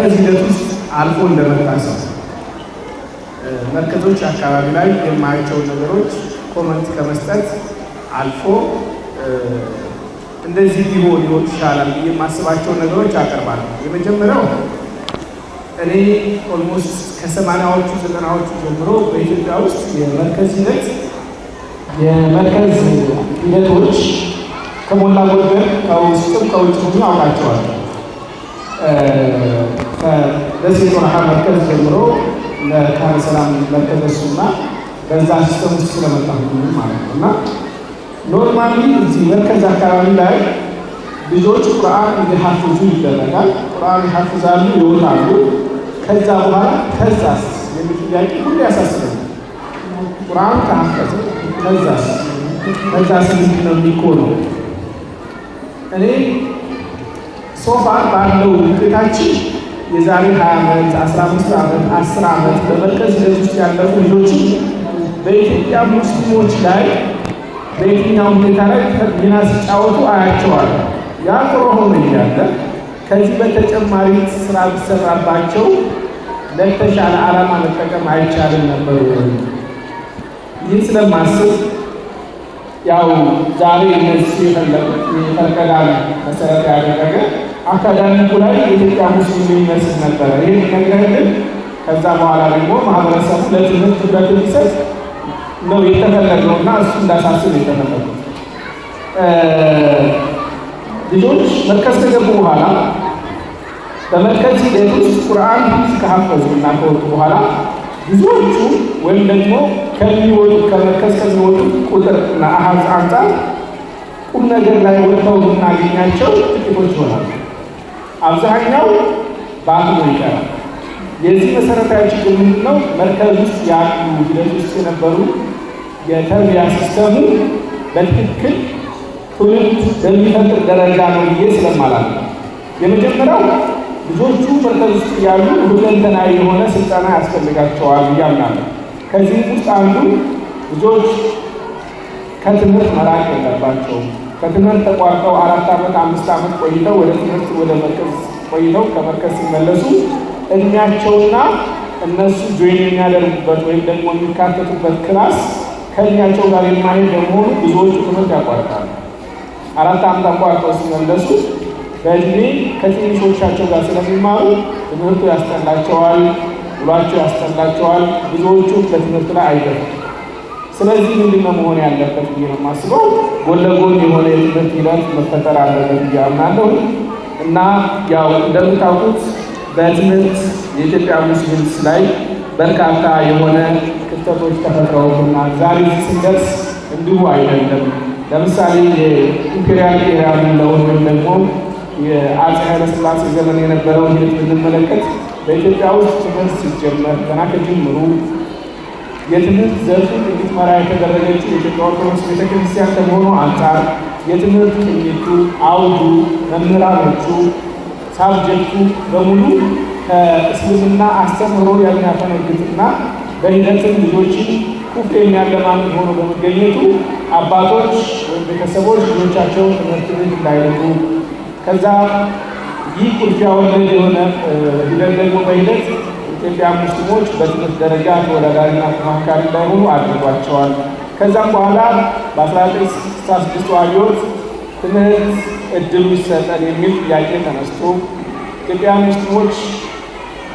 በመርከዝ ሂደት ውስጥ አልፎ እንደመጣ ሰው መርከዞች አካባቢ ላይ የማያቸው ነገሮች ኮመንት ከመስጠት አልፎ እንደዚህ ቢሆን ይሻላል የማስባቸው ነገሮች አቀርባለሁ። የመጀመሪያው እኔ ኦልሞስት ከ80ዎቹ 90ዎቹ ጀምሮ በኢትዮጵያ ውስጥ የመርከዝ ሂደቶች ከሞላ ጎደል ከውስጥም ከውጭም አውቃቸዋለሁ። ከደሴ ጦርሃ መርከዝ ጀምሮ ለካነ ሰላም መርከዝ እሱና በዛ ሲስተም ውስጥ ስለመጣሁ ማለት ነው። እና ኖርማሊ እዚህ መርከዝ አካባቢ ላይ ልጆች ቁርአን እንዲሐፍዙ ይደረጋል። ቁርአን ይሐፍዛሉ፣ ይወጣሉ። ከዛ በኋላ ከዛስ የሚል ጥያቄ ሁሉ ያሳስበኛል። ቁርአን ተሐፈዘ ከዛስ ምንድን ነው የሚሆነው? እኔ ሶፋር ባለው ውጤታችን የዛሬ 20 ዓመት 15 ዓመት 10 ዓመት በመርከዝ ሂደት ውስጥ ያለፉ ልጆች በኢትዮጵያ ሙስሊሞች ላይ በየትኛው ሁኔታ ላይ ሚና ሲጫወቱ አያቸዋለሁ። ያ ጥሩ ሆኖ እያለ ከዚህ በተጨማሪ ስራ ቢሰራባቸው ለተሻለ ዓላማ መጠቀም አይቻልም ነበር። ይህን ስለማስብ ያው ዛሬ እነዚህ የፈለጉት የፈርቀዳን መሰረት ያደረገ አካዳሚኩ ላይ የኢትዮጵያ ሙስሊም የሚመስል ነበረ። ይህ ነገር ግን ከዛ በኋላ ደግሞ ማህበረሰቡ ለትምህርት ትኩረት እንዲሰጥ ነው የተፈለገው እና እሱ እንዳሳስብ የተፈለገው። ልጆች መርከዝ ከገቡ በኋላ በመርከዝ ሂደት ውስጥ ቁርአን ከሐፈዙ እና ከወጡ በኋላ ብዙዎቹ ወይም ደግሞ ከመርከዝ ከሚወጡ ቁጥር እና አሃዝ አንጻር ቁም ነገር ላይ ወጥተው የምናገኛቸው ጥቂቶች ይሆናሉ። አብዛኛው በአቅሙ ይቀራል። የዚህ መሰረታዊ ችግር ምንድነው? መርከዝ ውስጥ ያሉ ሂደት ውስጥ የነበሩ የተርቢያ ሲስተሙ በትክክል ትውልድ በሚፈጥር ደረጃ ነው ብዬ ስለማላለ የመጀመሪያው ልጆቹ መርከዝ ውስጥ ያሉ ሁለንተናዊ የሆነ ስልጠና ያስፈልጋቸዋል እያምናለሁ። ከዚህም ውስጥ አንዱ ልጆች ከትምህርት መራቅ የለባቸውም። ከትምህርት ተቋርጠው 4 ዓመት 5 ዓመት ቆይተው ወደ መርከዝ ቆይተው ከመርከዝ ሲመለሱ እድሜያቸውና እነሱ ጆይን የሚያደርጉበት ወይም ደግሞ የሚካተቱበት ክላስ ከእድሜያቸው ጋር የማይሄድ በመሆኑ ብዙዎቹ ትምህርት ያቋርጣሉ። 4 ዓመት አቋርጠው ሲመለሱ በእድሜ ከትንሾቻቸው ጋር ስለሚማሩ ትምህርቱ ያስጠላቸዋል፣ ውሏቸው ያስጠላቸዋል። ብዙዎቹ በትምህርት ላይ አይገቡም። ስለዚህ ምንድነው መሆን ያለበት ብዬ ነው የማስበው? ጎን ለጎን የሆነ የትምህርት ሂደት መፈጠር አለበት ብዬ አምናለሁ። እና ያው እንደምታውቁት በትምህርት የኢትዮጵያ ሙስሊምስ ላይ በርካታ የሆነ ክፍተቶች ተፈጥረውብናል። ዛሬ ስንደርስ እንዲሁ አይደለም። ለምሳሌ የኢምፔሪያል ኤራ የምንለውን ወይም ደግሞ የአፄ ኃይለ ሥላሴ ዘመን የነበረውን ሂደት ብንመለከት በኢትዮጵያ ውስጥ ትምህርት ሲጀመር ገና ከጅምሩ የትምህርት ዘርፉን እንድትመራ የተደረገችው የኢትዮጵያ ኦርቶዶክስ ቤተክርስቲያን ከመሆኑ አንጻር የትምህርት ቅኝቱ፣ አውዱ፣ መምህራኖቹ፣ ሳብጀክቱ በሙሉ ከእስልምና አስተምህሮ የሚያፈነግጥና በሂደትም ልጆችን ኩፍር የሚያለማምድ ሆኖ በመገኘቱ አባቶች ወይም ቤተሰቦች ልጆቻቸውን ትምህርት ቤት እንዳይልኩ ከዛ ይህ ቁልፊያ ወለድ የሆነ ሂደት ደግሞ በሂደት ኢትዮጵያ ሙስሊሞች በትምህርት ደረጃ ተወዳዳሪና ተፎካካሪ እንዳይሆኑ አድርጓቸዋል። ከዛም በኋላ በ1966 አብዮት ትምህርት እድሉ ይሰጠን የሚል ጥያቄ ተነስቶ ኢትዮጵያ ሙስሊሞች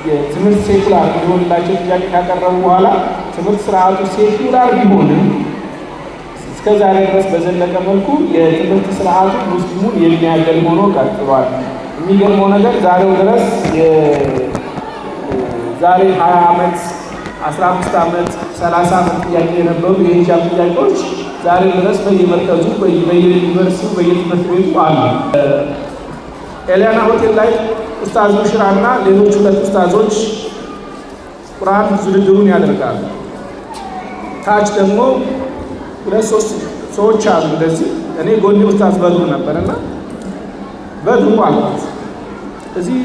የትምህርት ሴኩላር እንዲሆንላቸው ጥያቄ ካቀረቡ በኋላ ትምህርት ስርዓቱ ሴኩላር ቢሆንም እስከዛሬ ድረስ በዘለቀ መልኩ የትምህርት ስርዓቱ ሙስሊሙን የሚያገል ሆኖ ቀጥሏል። የሚገርመው ነገር ዛሬው ድረስ ዛሬ 20 ዓመት 15 ዓመት 30 ዓመት ጥያቄ የነበሩ የሂጃብ ጥያቄዎች ዛሬ ድረስ በየመርከዙ በየዩኒቨርሲቲው በየትምህርት ቤቱ አሉ። ኤሊያና ሆቴል ላይ ኡስታዝ ሙሽራና ሌሎች 2 ኡስታዞች ቁርአን ዝርዝሩን ያደርጋሉ። ታች ደግሞ 2-3 ሰዎች አሉ። እንደዚህ እኔ ጎኔ ኡስታዝ በድሩ ነበርና በድሩ አልኩት እዚህ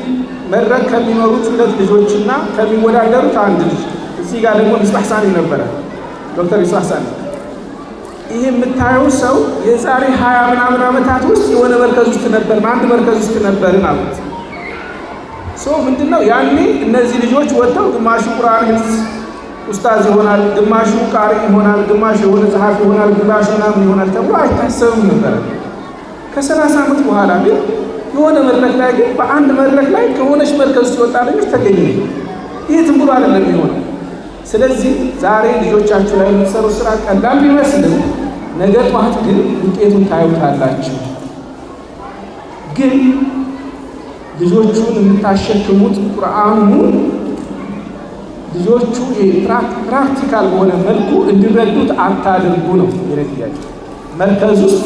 መድረክ ከሚኖሩት 2 ልጆችና ከሚወዳደሩት አንድ ልጅ እዚህ ጋር ደግሞ ሚስባህ ሳኒ ነበረ፣ ዶክተር ሚስባህ ሳኒ። ይሄ የምታየው ሰው የዛሬ 20 ምናምን ዓመታት ውስጥ የሆነ መርከዝ ውስጥ ነበር፣ አንድ መርከዝ ውስጥ ነበርን አሉት። ምንድነው ያኔ እነዚህ ልጆች ወጥተው ግማሹ ቁርአን ህፍዝ ኡስታዝ ይሆናል፣ ግማሹ ቃሪ ይሆናል፣ ግማሹ የሆነ ጸሐፊ ይሆናል፣ ግማሹ ምናምን ይሆናል ተብሎ አይታሰብም ነበር። ከ30 ዓመት በኋላ ግን የሆነ መድረክ ላይ ግን በአንድ መድረክ ላይ ከሆነች መርከዝ ሲወጣ ልጆች ተገኘ። ይህ ዝም ብሎ አይደለም የሚሆነው። ስለዚህ ዛሬ ልጆቻችሁ ላይ የምትሰሩ ስራ ቀላል ቢመስልም ነገ ጠዋት ግን ውጤቱን ታዩታላችሁ። ግን ልጆቹን የምታሸክሙት ቁርአኑ ልጆቹ ፕራክቲካል በሆነ መልኩ እንዲረዱት አታድርጉ ነው የረጥያችሁ። መርከዝ ውስጥ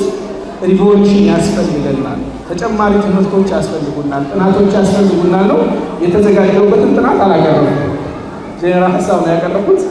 ሪቮሉሽን ያስፈልገናል፣ ተጨማሪ ትምህርቶች ያስፈልጉናል፣ ጥናቶች ያስፈልጉናል ነው የተዘጋጀውበትን ጥናት አላቀረብኩም። ጄኔራል ሐሳብ ነው ያቀረብኩት።